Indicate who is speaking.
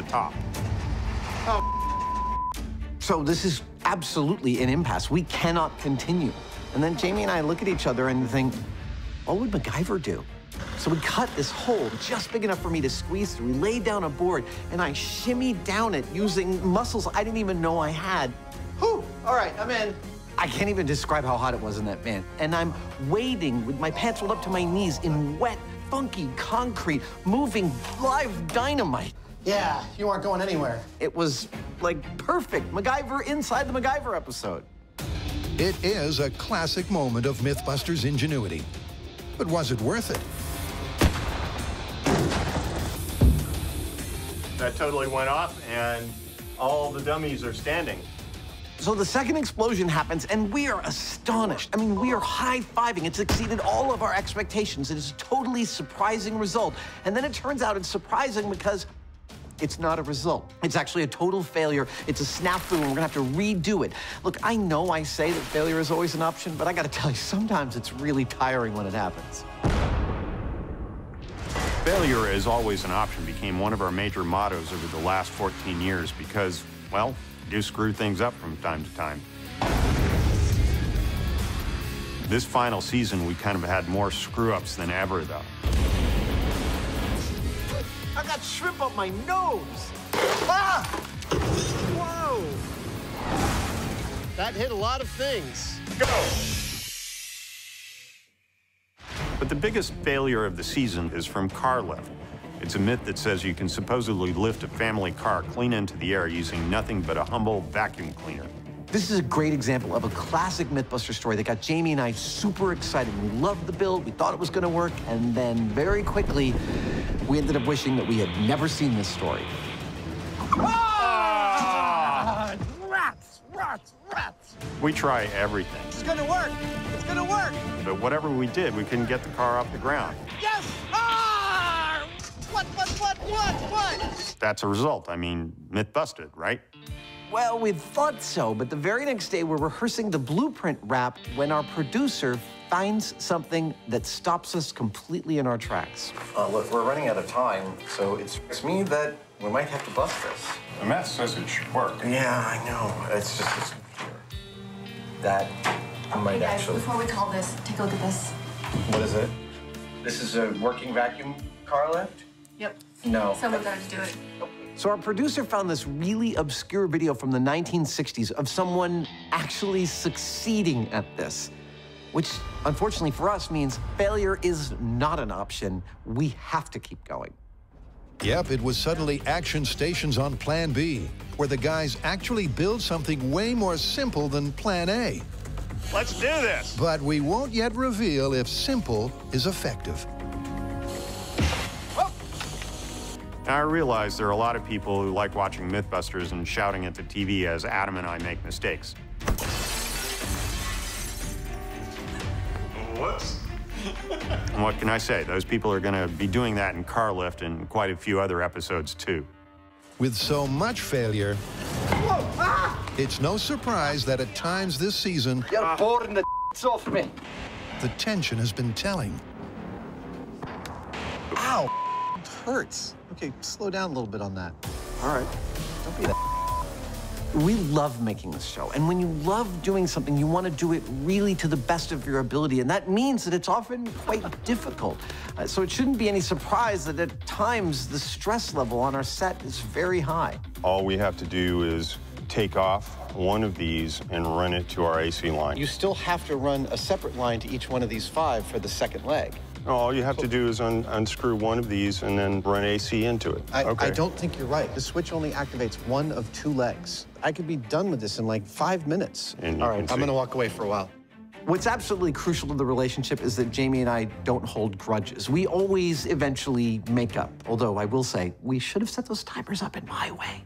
Speaker 1: the top.
Speaker 2: Oh. So this is absolutely an impasse. We cannot continue. And then Jamie and I look at each other and think, what would MacGyver do? So we cut this hole just big enough for me to squeeze through. We laid down a board, and I shimmied down it using muscles I didn't even know I had. Whew, all right, I'm in. I can't even describe how hot it was in that van. And I'm wading with my pants rolled up to my knees in wet, funky concrete, moving live dynamite.
Speaker 3: Yeah, you aren't going anywhere.
Speaker 2: It was, like, perfect. MacGyver inside the MacGyver episode.
Speaker 4: It is a classic moment of Mythbusters' ingenuity. But was it worth it?
Speaker 1: That totally went off, and all the dummies are standing.
Speaker 2: So the second explosion happens, and we are astonished. I mean, we are high-fiving. It's exceeded all of our expectations. It is a totally surprising result. And then it turns out it's surprising because it's not a result. It's actually a total failure. It's a snafu, and we're gonna have to redo it. Look, I know I say that failure is always an option, but I gotta tell you, sometimes it's really tiring when it happens.
Speaker 1: Failure is always an option became one of our major mottos over the last 14 years because, well, we do screw things up from time to time. This final season, we kind of had more screw-ups than ever, though.
Speaker 2: I got shrimp up my nose. Ah! Whoa!
Speaker 3: That hit a lot of things.
Speaker 1: Go! But the biggest failure of the season is from car lift. It's a myth that says you can supposedly lift a family car clean into the air using nothing but a humble vacuum cleaner.
Speaker 2: This is a great example of a classic Mythbuster story that got Jamie and I super excited. We loved the build, we thought it was gonna work, and then very quickly, we ended up wishing that we had never seen this story.
Speaker 3: Ah! Rats, rats, rats.
Speaker 1: We try everything.
Speaker 3: It's gonna work. It's gonna work.
Speaker 1: But whatever we did, we couldn't get the car off the ground.
Speaker 3: Yes! Ah! What?
Speaker 1: That's a result. I mean, myth busted, right?
Speaker 2: Well, we thought so, but the very next day we're rehearsing the blueprint wrap when our producer finds something that stops us completely in our tracks. Look, we're running out of time, so it's me that we might have to bust this.
Speaker 1: The math says it should work.
Speaker 2: Yeah, I know. It's just this computer. That might
Speaker 5: Hey guys,
Speaker 2: actually...
Speaker 5: before we call this, take a look at this.
Speaker 2: What is it? This is a working vacuum car lift?
Speaker 5: Yep.
Speaker 2: No.
Speaker 5: Someone got to do it.
Speaker 2: So our producer found this really obscure video from the 1960s of someone actually succeeding at this, which unfortunately for us means failure is not an option. We have to keep going.
Speaker 4: Yep, it was suddenly action stations on Plan B, where the guys actually build something way more simple than Plan A.
Speaker 1: Let's do this!
Speaker 4: But we won't yet reveal if simple is effective.
Speaker 1: Now, I realize there are a lot of people who like watching Mythbusters and shouting at the TV as Adam and I make mistakes. Whoops. And what can I say? Those people are going to be doing that in Car Lift and quite a few other episodes, too.
Speaker 4: With so much failure, it's no surprise that at times this season,
Speaker 2: You're boring the off me.
Speaker 4: the tension has been telling.
Speaker 2: Ow, it hurts. Okay, slow down a little bit on that. All right, don't be that. We love making this show, and when you love doing something, you want to do it really to the best of your ability, and that means that it's often quite difficult. So it shouldn't be any surprise that at times the stress level on our set is very high.
Speaker 1: All we have to do is take off one of these and run it to our AC line.
Speaker 3: You still have to run a separate line to each one of these 5 for the second leg.
Speaker 1: All you have to do is unscrew one of these and then run AC into it.
Speaker 3: I don't think you're right. The switch only activates one of 2 legs. I could be done with this in like 5 minutes.
Speaker 1: And
Speaker 3: all right, I'm gonna walk away for a while.
Speaker 2: What's absolutely crucial to the relationship is that Jamie and I don't hold grudges. We always eventually make up. Although I will say, we should have set those timers up in my way.